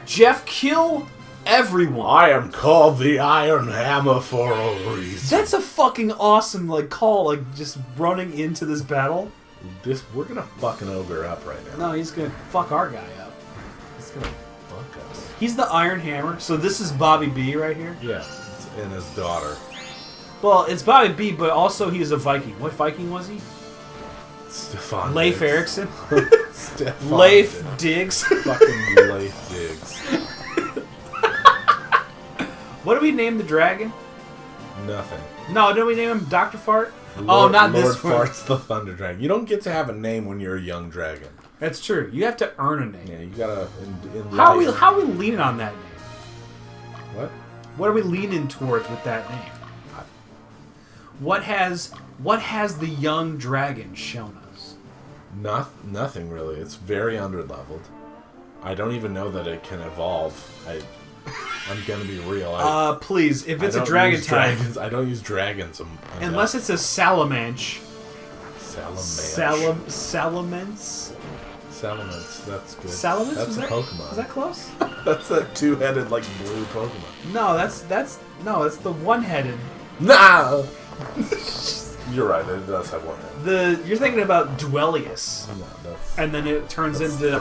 Jeff, kill everyone. I am called the Iron Hammer for a reason. That's a fucking awesome call, just running into this battle. We're gonna fuck an ogre up right now. No, he's gonna fuck our guy up. He's gonna fuck us. He's the Iron Hammer, so this is Bobby B right here? Yeah, and his daughter. Well, it's Bobby B, but also he's a Viking. What Viking was he? Stefan Leif Diggs. Erikson? Stefan Leif Diggs? Fucking Leif Diggs. What do we name the dragon? Nothing. No, didn't we name him Dr. Fart? Not Lord this one. Fart's the Thunder Dragon. You don't get to have a name when you're a young dragon. That's true. You have to earn a name. Yeah, you gotta... How are we leaning on that name? What? What are we leaning towards with that name? What has the young dragon shown us? Nothing really. It's very underleveled. I don't even know that it can evolve. I'm gonna be real. Please, if it's a dragon type, I don't use dragons. unless it's a Salamanche. Salamence. Salamence. That's good. Salamence? That's a Pokemon. Is that close? That's that two-headed blue Pokemon. No, that's the one-headed. No. You're right. It does have one head. You're thinking about Duelius. No, that's. And then it turns into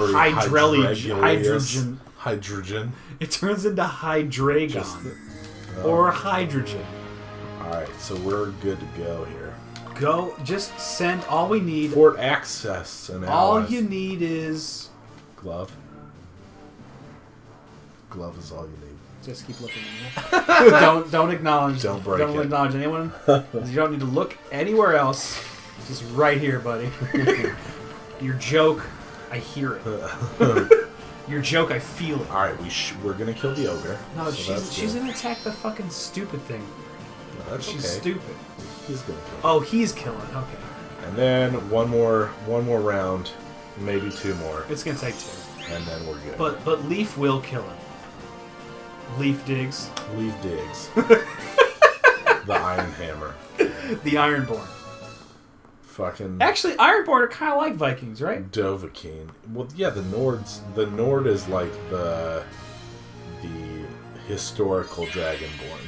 Hydrogen. It turns into Hydreigon. Or Hydrogen. Alright, so we're good to go here. Just send all we need. Fort access and all allies. you need is... Glove. Glove is all you need. Just keep looking at me. Don't acknowledge. Don't break it. Don't acknowledge anyone. You don't need to look anywhere else. Just right here, buddy. Your joke, I hear it. Your joke, I feel it. Alright, we're gonna kill the ogre. No, so she's gonna attack the fucking stupid thing. No, that's She's okay. stupid. He's gonna kill. Oh, he's killing. Okay. And then one more round, maybe two more, It's gonna take two. and then we're good. But Leif will kill him. Leif Diggs. Leif Diggs. The Iron Hammer. The Ironborn. Fucking Actually, Ironborn are kind of like Vikings, right? Dovahkiin. Well, yeah, the Nord is like the historical Dragonborn.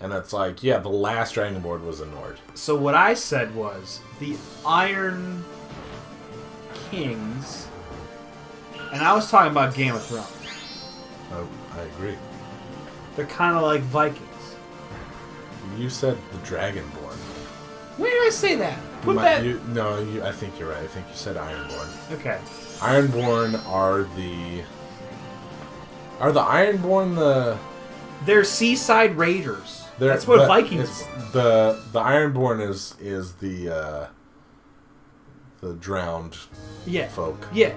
And it's like, yeah, the last Dragonborn was a Nord. So what I said was the Iron Kings, and I was talking about Game of Thrones. Oh, I agree. They're kind of like Vikings. You said the Dragonborn. When did I say that? I think you're right. I think you said Ironborn. Okay. Ironborn are the Ironborn They're seaside raiders. They're, That's what Vikings were. The Ironborn is the drowned folk. Yeah.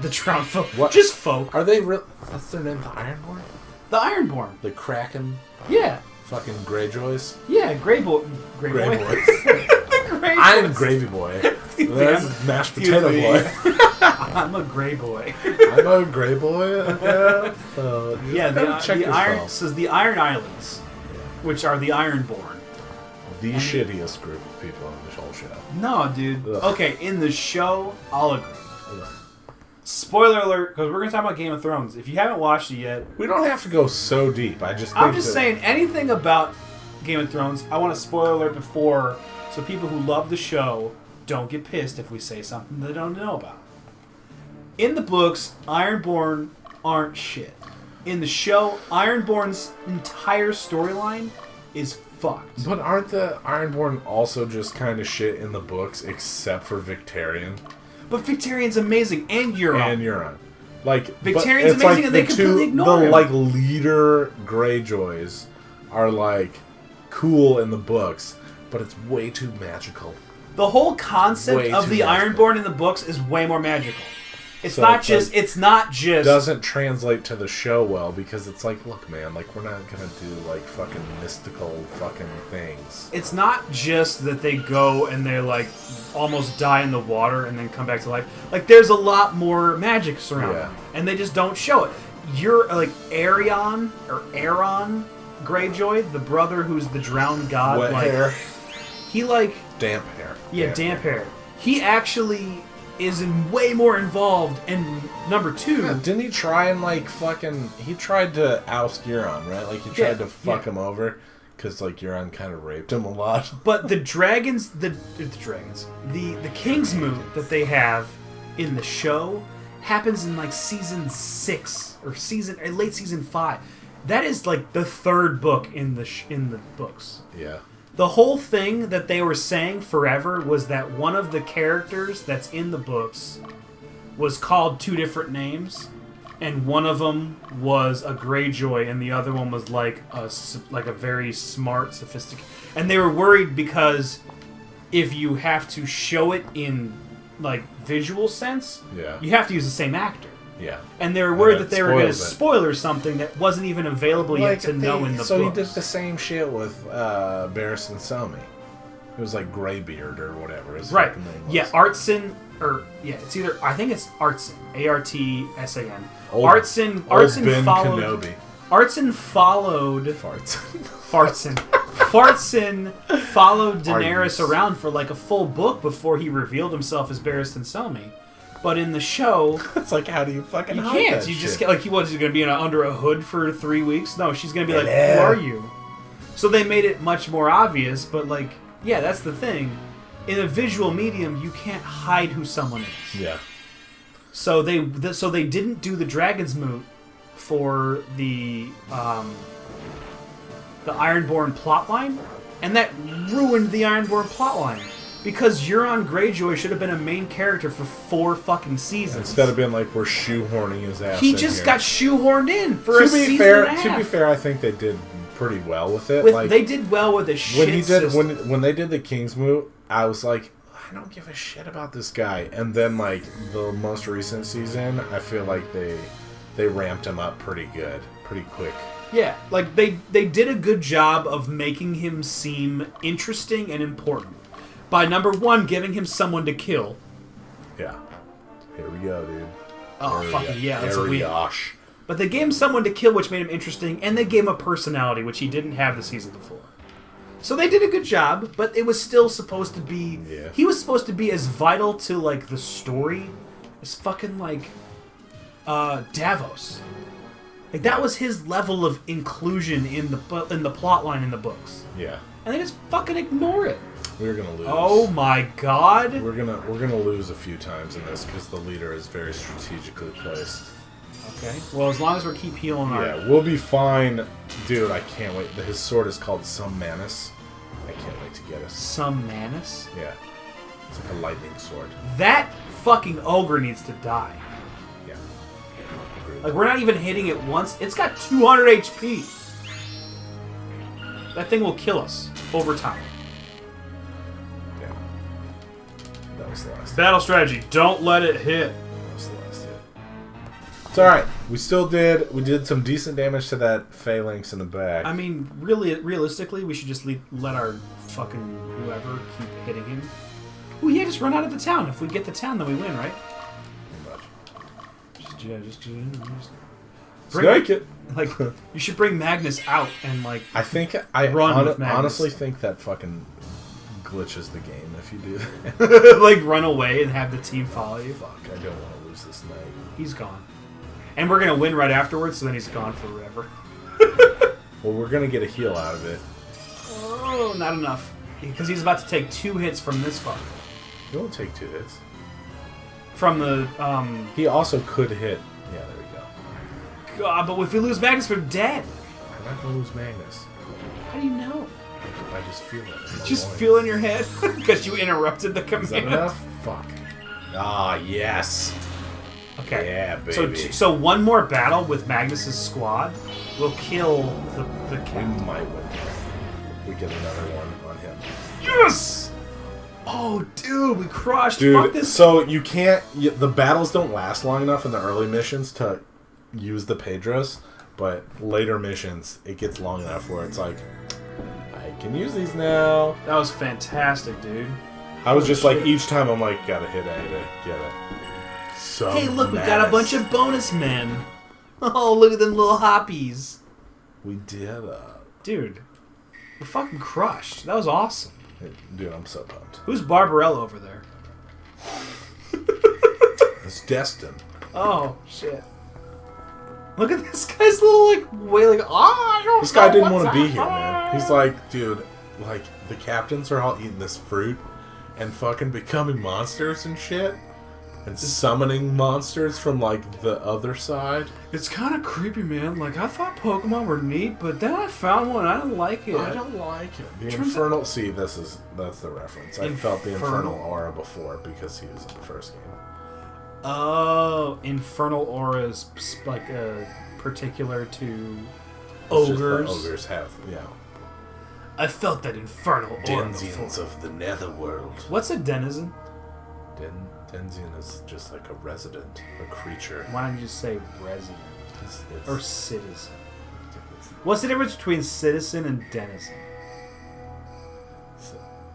The drowned folk. What? Just folk. Are they real? What's their name? The Ironborn? The Ironborn. The Kraken? Yeah. Fucking Greyjoys? Yeah, Grey Boys. I'm Gravy Boy. That's Mashed Potato Boy. I'm a Grey Boy. I'm a Grey Boy. Yeah, the Iron. This is the Iron Islands, which are the Ironborn. The shittiest group of people on the whole show. No, dude. Ugh. Okay, in the show, I'll agree. Ugh. Spoiler alert, because we're going to talk about Game of Thrones. If you haven't watched it yet... We don't have to go so deep. I'm just saying, anything about Game of Thrones, I want a spoiler alert before, so people who love the show don't get pissed if we say something they don't know about. In the books, Ironborn aren't shit. In the show, Ironborn's entire storyline is fucked. But aren't the Ironborn also just kind of shit in the books, except for Victarion? But Victarion's amazing, and Euron. Victarion's amazing, and they completely ignore him. The leader Greyjoys are cool in the books, but it's way too magical. The whole concept of the Ironborn in the books is way more magical. It's not just. Doesn't translate to the show well because it's look, man, we're not gonna do fucking mystical fucking things. It's not just that they go and they're almost die in the water and then come back to life. There's a lot more magic surrounding them, and they just don't show it. You're Aeron Greyjoy, the brother who's the drowned god. Wet hair. He damp hair. Yeah, damp hair. He actually is way more involved, and number 2... Yeah, didn't he try and, like, he tried to oust Euron, right? Like, he tried to fuck him over, because, like, Euron kind of raped him a lot. But the dragons... The Kingsmoot that they have in the show happens in, like, season 6, or late season 5. That is, like, the 3rd book in the books. Yeah. The whole thing that they were saying forever was that one of the characters that's in the books was called 2 different names, and one of them was a Greyjoy, and the other one was like a very smart, sophisticated. And they were worried because if you have to show it in like visual sense, you have to use the same actor. Yeah. And they were worried that they were going to spoiler something that wasn't even available yet to know in the so books. He did the same shit with Barristan Selmy. It was like Greybeard or whatever his fucking name was. Yeah, Artson, it's either, I think it's Artson, Artsan. Artson followed... Kenobi. Artson followed... Fartson followed Daenerys around for like a full book before he revealed himself as Barristan Selmy. But in the show... It's like, how do you fucking hide can't. that You shit? just can't. Like, he was going to be under a hood for 3 weeks? No, she's going to be like, who are you? So they made it much more obvious, but like, yeah, that's the thing. In a visual medium, you can't hide who someone is. Yeah. So they didn't do the Dragon's Moot for the Ironborn plotline, and that ruined the Ironborn plotline. Because Euron Greyjoy should have been a main character for 4 fucking seasons. Instead of being like, we're shoehorning his ass He just got shoehorned in for a season and a half. To be fair, I think they did pretty well with it. They did well with the shit system. When they did the Kingsmoot, I was like, I don't give a shit about this guy. And then, like, the most recent season, I feel like they ramped him up pretty good, pretty quick. Yeah, like, they did a good job of making him seem interesting and important. By number 1, giving him someone to kill. Yeah. Here we go, dude. Oh, fucking yeah, that's a weird. Gosh. But they gave him someone to kill, which made him interesting, and they gave him a personality, which he didn't have the season before. So they did a good job, but it was still supposed to be... Yeah. He was supposed to be as vital to, like, the story as fucking, like, Davos. Like, that was his level of inclusion in the plotline in the books. Yeah. And they just fucking ignore it. We're gonna lose. Oh my god! We're gonna lose a few times in this because the leader is very strategically placed. Okay. Well, as long as we keep healing our... Yeah, we'll be fine. Dude, I can't wait. His sword is called Some Manus. I can't wait to get it. Some Manus? Yeah. It's like a lightning sword. That fucking ogre needs to die. Yeah. Like, we're not even hitting it once. It's got 200 HP. That thing will kill us over time. That was the last Battle strategy. Don't let it hit. That was the last hit. It's alright. We did some decent damage to that phalanx in the back. I mean, realistically, we should just let our fucking whoever keep hitting him. Oh yeah, just run out of the town. If we get the town, then we win, right? Pretty much. Just Snake it. Like, you should bring Magnus out and, like, I run honestly think that fucking glitches the game if you do that. Like, run away and have the team follow you. Fuck, I don't want to lose this night. He's gone. And we're going to win right afterwards, so then he's gone forever. Well, we're going to get a heal out of it. Oh, not enough. Because he's about to take 2 hits from this fucker. He won't take 2 hits. From the, He also could hit... Yeah, there we go. God, but if we lose Magnus, we're dead. I'm not going to lose Magnus. How do you know? I just feel it. Just feel in your head? Because you interrupted the command. Is that enough? Fuck. Ah, yes. Okay. Yeah, baby. So one more battle with Magnus's squad will kill the captain. We might win. We get another one on him. Yes! Oh, dude, we crushed. Dude, fuck this. So you can't... the battles don't last long enough in the early missions to use the Pedros, but later missions, it gets long enough where it's like... I can use these now. That was fantastic, dude. I was just like, each time I'm like, gotta hit A to get it. So hey, look, we got a bunch of bonus men. Oh, look at them little hoppies. We did. Dude, we're fucking crushed. That was awesome. Dude, I'm so pumped. Who's Barbarella over there? is destined. Oh, shit. Look at this guy's little, like, wailing. This guy didn't want to be here, man. He's like, dude, like, the captains are all eating this fruit and fucking becoming monsters and shit. And summoning monsters from, like, the other side. It's kind of creepy, man. Like, I thought Pokemon were neat, but then I found one. I didn't like it. I don't like it. The Infernal... See, that's the reference. I felt the Infernal Aura before because he was in the first game. Oh, Infernal Aura is, like, particular to ogres. Ogres have, yeah. I felt that Infernal Aura Denizens of the Netherworld. What's a denizen? Denizen is just like a resident, a creature. Why don't you just say resident? It's or citizen? What's the difference between citizen and denizen?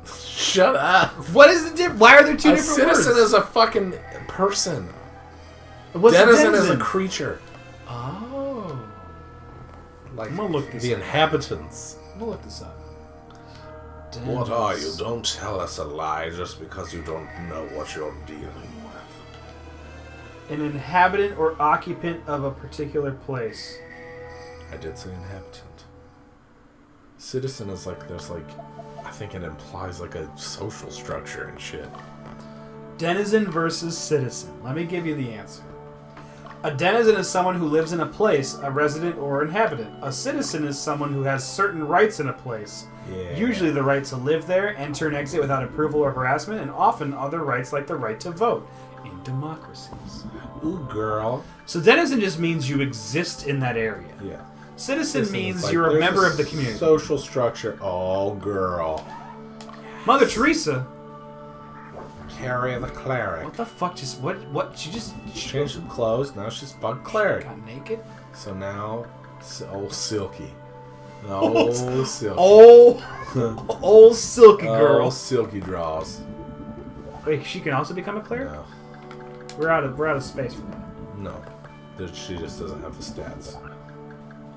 Shut up! What is the difference? Why are there two different words? A citizen is a fucking person. What's denizen is a creature. Oh. Like I'm gonna look this the up. inhabitants. I'm gonna look this up. What are you? Don't tell us a lie just because you don't know what you're dealing with. An inhabitant or occupant of a particular place. I did say inhabitant. Citizen is like, there's like, I think it implies like a social structure and shit. Denizen versus citizen. Let me give you the answer. A denizen is someone who lives in a place, a resident or inhabitant. A citizen is someone who has certain rights in a place. Yeah. Usually the right to live there, enter and exit without approval or harassment, and often other rights like the right to vote in democracies. Ooh, girl. So denizen just means you exist in that area. Yeah. Citizen means like, you're a member of the community. Social structure. Oh, girl. Mother Teresa. Carry the cleric. What the fuck? What? She changed some clothes. Now she's bug cleric. Got naked. So now, old Silky. Old Silky. Old Silky girl. Old Silky draws. Wait, she can also become a cleric? No. We're out of space for that. No, she just doesn't have the stats.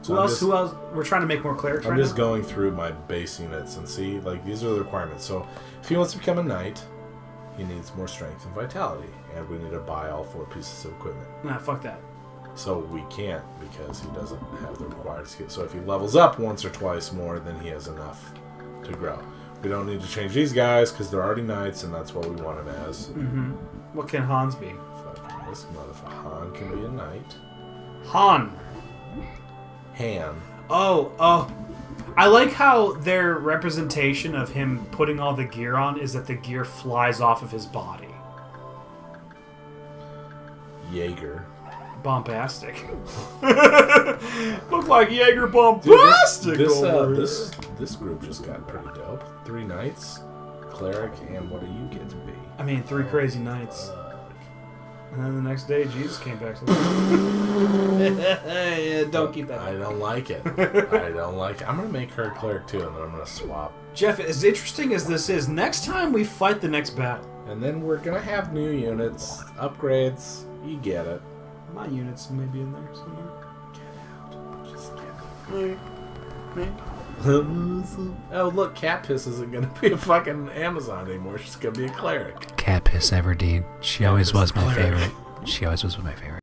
So who else? We're trying to make more clerics. I'm just going through my base units and see, like, these are the requirements. So if he wants to become a knight, he needs more strength and vitality, and we need to buy all 4 pieces of equipment. Nah, fuck that. So we can't because he doesn't have the required skill. So if he levels up once or twice more, then he has enough to grow. We don't need to change these guys because they're already knights, and that's what we want them as. Mm-hmm. What can Hans be? Fucking this motherfucker. Han can be a knight. Han. Oh. I like how their representation of him putting all the gear on is that the gear flies off of his body. Jaeger. Bombastic. Look like Jaeger bombastic. Dude, this group just got pretty dope. 3 knights, cleric, and what do you get to be? I mean, 3 crazy knights. And then the next day, Jesus came back. Don't keep that. I don't like it. I don't like it. I'm going to make her a cleric too, and then I'm going to swap. Jeff, as interesting as this is, next time we fight the next battle. And then we're going to have new units, upgrades. You get it. My units may be in there somewhere. Get out. Just get out. Oh, look, Cat Piss isn't going to be a fucking Amazon anymore. She's going to be a cleric. Cat Piss Everdeen. She always was my favorite. She always was my favorite.